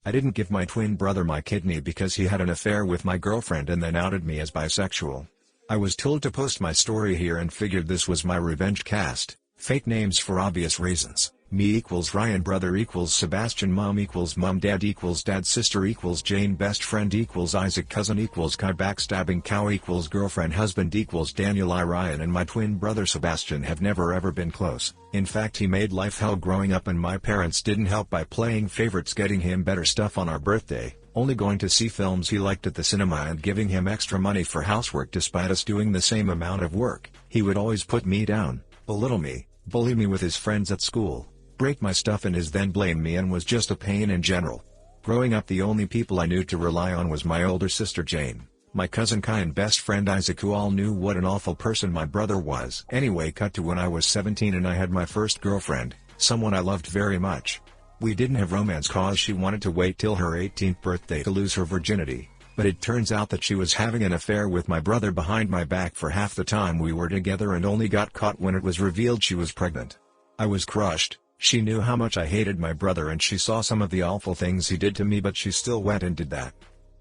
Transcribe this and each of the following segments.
I didn't give my twin brother my kidney because he had an affair with my girlfriend and then outed me as bisexual. I was told to post my story here and figured this was my revenge cast. Fake names for obvious reasons. Me equals Ryan, brother equals Sebastian, mom equals mom, dad equals dad, sister equals Jane, best friend equals Isaac, cousin equals Kai, backstabbing cow equals girlfriend, husband equals Daniel. Ryan and my twin brother Sebastian have never ever been close. In fact, he made life hell growing up and my parents didn't help by playing favorites, getting him better stuff on our birthday, only going to see films he liked at the cinema and giving him extra money for housework despite us doing the same amount of work. He would always put me down, belittle me, bully me with his friends at school, break my stuff and then blame me, and was just a pain in general. Growing up, the only people I knew to rely on was my older sister Jane, my cousin Kai and best friend Isaac, who all knew what an awful person my brother was. Anyway, cut to when I was 17 and I had my first girlfriend, someone I loved very much. We didn't have romance cause she wanted to wait till her 18th birthday to lose her virginity, but it turns out that she was having an affair with my brother behind my back for half the time we were together and only got caught when it was revealed she was pregnant. I was crushed. She knew how much I hated my brother and she saw some of the awful things he did to me, but she still went and did that.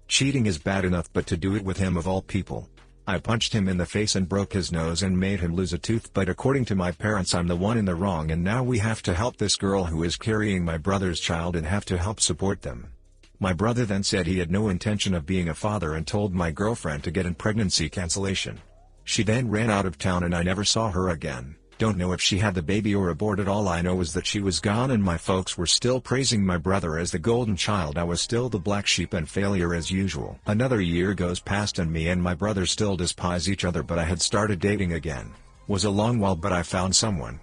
Cheating is bad enough, but to do it with him of all people. I punched him in the face and broke his nose and made him lose a tooth, but according to my parents I'm the one in the wrong, and now we have to help this girl who is carrying my brother's child and have to help support them. My brother then said he had no intention of being a father and told my girlfriend to get in pregnancy cancellation. She then ran out of town and I never saw her again. Don't know if she had the baby or aborted. All I know is that she was gone and my folks were still praising my brother as the golden child. I was still the black sheep and failure as usual. Another year goes past and me and my brother still despise each other, but I had started dating again. Was a long while, but I found someone.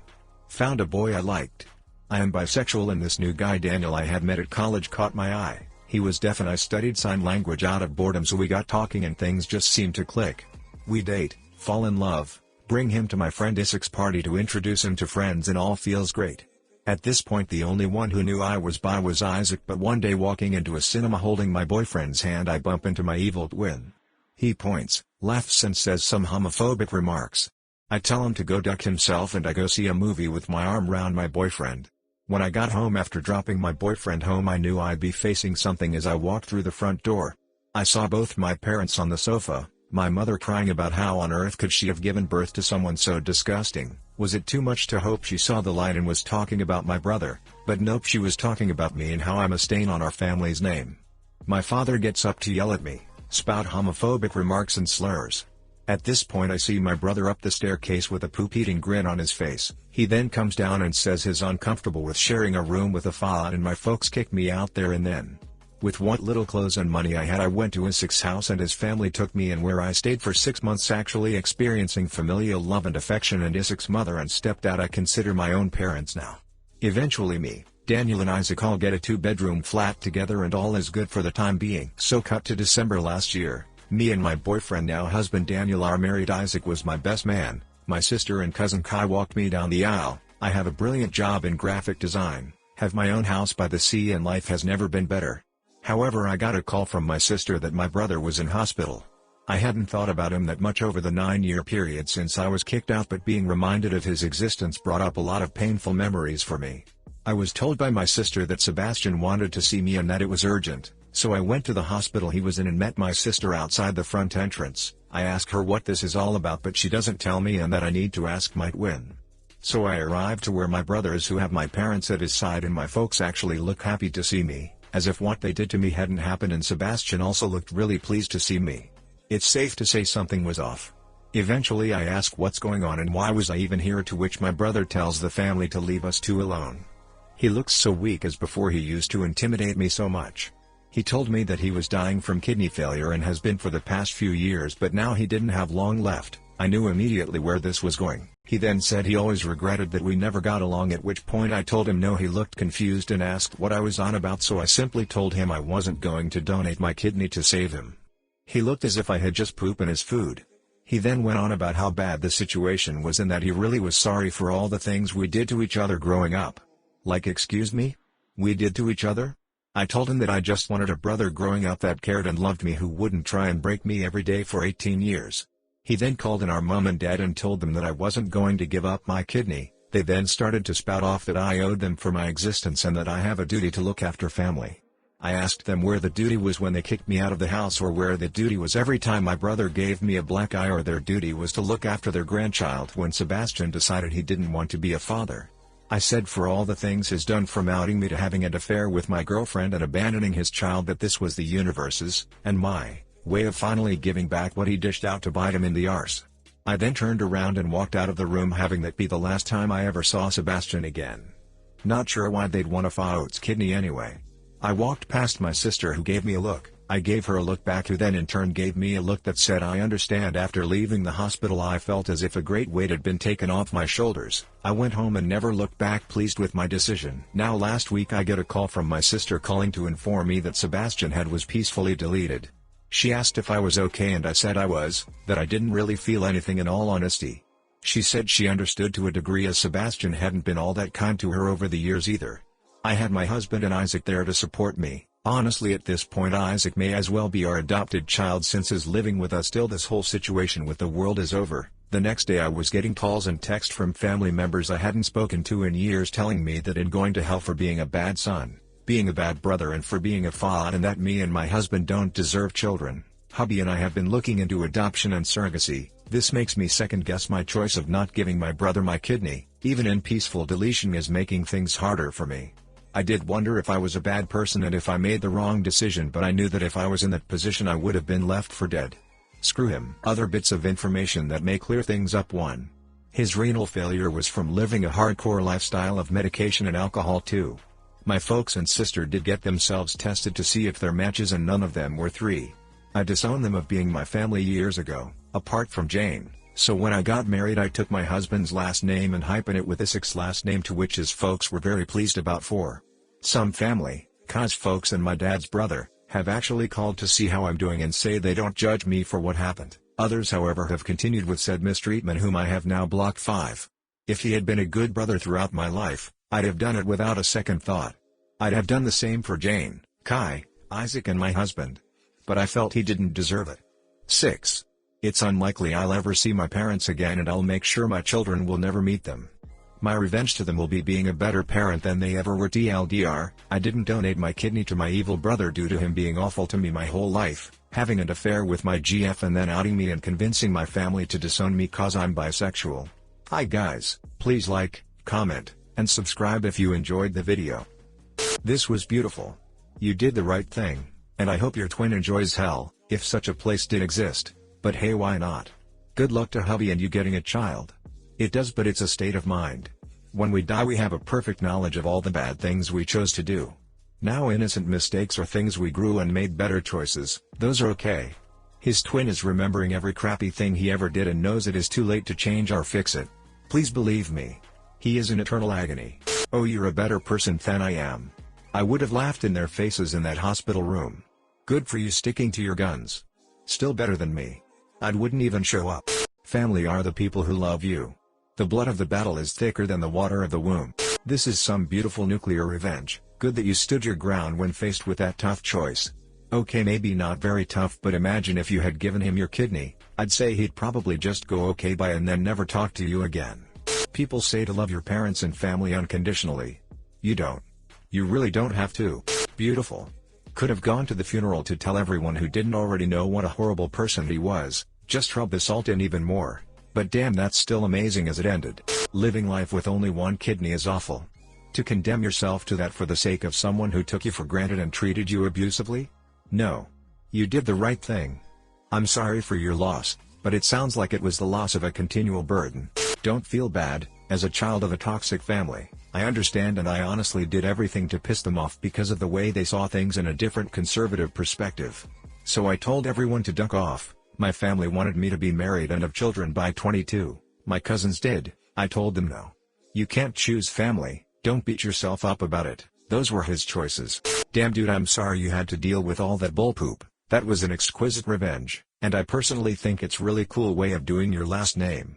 Found a boy I liked. I am bisexual and this new guy Daniel I had met at college caught my eye. He was deaf and I studied sign language out of boredom, so we got talking and things just seemed to click. We date, fall in love, bring him to my friend Isaac's party to introduce him to friends, and all feels great. At this point the only one who knew I was bi was Isaac, but one day walking into a cinema holding my boyfriend's hand I bump into my evil twin. He points, laughs and says some homophobic remarks. I tell him to go duck himself and I go see a movie with my arm round my boyfriend. When I got home after dropping my boyfriend home I knew I'd be facing something as I walked through the front door. I saw both my parents on the sofa, my mother crying about how on earth could she have given birth to someone so disgusting. Was it too much to hope she saw the light and was talking about my brother? But nope, she was talking about me and how I'm a stain on our family's name. My father gets up to yell at me, spout homophobic remarks and slurs. At this point I see my brother up the staircase with a poop-eating grin on his face. He then comes down and says he's uncomfortable with sharing a room with a fella and my folks kick me out there and then. With what little clothes and money I had I went to Isaac's house and his family took me in, where I stayed for 6 months, actually experiencing familial love and affection, and Isaac's mother and stepdad I consider my own parents now. Eventually me, Daniel and Isaac all get a 2-bedroom flat together and all is good for the time being. So cut to December last year, me and my boyfriend, now husband Daniel, are married. Isaac was my best man. My sister and cousin Kai walked me down the aisle. I have a brilliant job in graphic design, have my own house by the sea, and life has never been better. However, I got a call from my sister that my brother was in hospital. I hadn't thought about him that much over the 9-year period since I was kicked out, but being reminded of his existence brought up a lot of painful memories for me. I was told by my sister that Sebastian wanted to see me and that it was urgent, so I went to the hospital he was in and met my sister outside the front entrance. I ask her what this is all about, but she doesn't tell me and that I need to ask my twin. So I arrived to where my brother is, who have my parents at his side, and my folks actually look happy to see me, as if what they did to me hadn't happened, and Sebastian also looked really pleased to see me. It's safe to say something was off. Eventually I ask what's going on and why was I even here, to which my brother tells the family to leave us two alone. He looks so weak, as before he used to intimidate me so much. He told me that he was dying from kidney failure and has been for the past few years, but now he didn't have long left. I knew immediately where this was going. He then said he always regretted that we never got along, at which point I told him no. He looked confused and asked what I was on about, so I simply told him I wasn't going to donate my kidney to save him. He looked as if I had just poop in his food. He then went on about how bad the situation was and that he really was sorry for all the things we did to each other growing up. Like, excuse me? We did to each other? I told him that I just wanted a brother growing up that cared and loved me, who wouldn't try and break me every day for 18 years. He then called in our mom and dad and told them that I wasn't going to give up my kidney. They then started to spout off that I owed them for my existence and that I have a duty to look after family. I asked them where the duty was when they kicked me out of the house, or where the duty was every time my brother gave me a black eye, or their duty was to look after their grandchild when Sebastian decided he didn't want to be a father. I said for all the things he's done, from outing me to having an affair with my girlfriend and abandoning his child, that this was the universe's, and my, way of finally giving back what he dished out to bite him in the arse. I then turned around and walked out of the room, having that be the last time I ever saw Sebastian again. Not sure why they'd want a Faust's kidney anyway. I walked past my sister, who gave me a look. I gave her a look back, who then in turn gave me a look that said I understand. After leaving the hospital, I felt as if a great weight had been taken off my shoulders. I went home and never looked back, pleased with my decision. Now last week I get a call from my sister calling to inform me that Sebastian was peacefully deleted. She asked if I was okay, and I said I was, that I didn't really feel anything in all honesty. She said she understood to a degree, as Sebastian hadn't been all that kind to her over the years either. I had my husband and Isaac there to support me. Honestly, at this point Isaac may as well be our adopted child, since he's living with us till this whole situation with the world is over. The next day I was getting calls and texts from family members I hadn't spoken to in years, telling me that I'm going to hell for being a bad son, being a bad brother, and for being a fault, and that me and my husband don't deserve children. Hubby and I have been looking into adoption and surrogacy. This makes me second guess my choice of not giving my brother my kidney. Even in peaceful deletion is making things harder for me. I did wonder if I was a bad person and if I made the wrong decision, but I knew that if I was in that position I would have been left for dead. Screw him. Other bits of information that may clear things up. 1. His renal failure was from living a hardcore lifestyle of medication and alcohol. 2. My folks and sister did get themselves tested to see if they're matches, and none of them were. 3. I disowned them of being my family years ago, apart from Jane, so when I got married I took my husband's last name and hyphenate it with Isaac's last name, to which his folks were very pleased about. 4. Some family, Kai's folks and my dad's brother, have actually called to see how I'm doing and say they don't judge me for what happened. Others however have continued with said mistreatment, whom I have now blocked. 5. If he had been a good brother throughout my life, I'd have done it without a second thought. I'd have done the same for Jane, Kai, Isaac and my husband. But I felt he didn't deserve it. 6. It's unlikely I'll ever see my parents again, and I'll make sure my children will never meet them. My revenge to them will be being a better parent than they ever were. TLDR, I didn't donate my kidney to my evil brother due to him being awful to me my whole life, having an affair with my GF and then outing me and convincing my family to disown me cause I'm bisexual. Hi guys, please like, comment, and subscribe if you enjoyed the video. This was beautiful. You did the right thing, and I hope your twin enjoys hell, if such a place did exist, but hey, why not? Good luck to hubby and you getting a child. It does, but it's a state of mind. When we die we have a perfect knowledge of all the bad things we chose to do. Now innocent mistakes are things we grew and made better choices, those are okay. His twin is remembering every crappy thing he ever did and knows it is too late to change or fix it. Please believe me. He is in eternal agony. Oh, you're a better person than I am. I would have laughed in their faces in that hospital room. Good for you sticking to your guns. Still better than me. I wouldn't even show up. Family are the people who love you. The blood of the battle is thicker than the water of the womb. This is some beautiful nuclear revenge. Good that you stood your ground when faced with that tough choice. Okay, maybe not very tough, but imagine if you had given him your kidney. I'd say he'd probably just go okay bye and then never talk to you again. People say to love your parents and family unconditionally. You don't. You really don't have to. Beautiful. Could have gone to the funeral to tell everyone who didn't already know what a horrible person he was, just rub the salt in even more. But damn, that's still amazing as it ended. Living life with only one kidney is awful. To condemn yourself to that for the sake of someone who took you for granted and treated you abusively? No. You did the right thing. I'm sorry for your loss, but it sounds like it was the loss of a continual burden. Don't feel bad. As a child of a toxic family, I understand, and I honestly did everything to piss them off because of the way they saw things in a different conservative perspective. So I told everyone to duck off. My family wanted me to be married and have children by 22. My cousins did. I told them no. You can't choose family. Don't beat yourself up about it. Those were his choices. Damn dude, I'm sorry you had to deal with all that bullpoop. That was an exquisite revenge, and I personally think it's really cool way of doing your last name.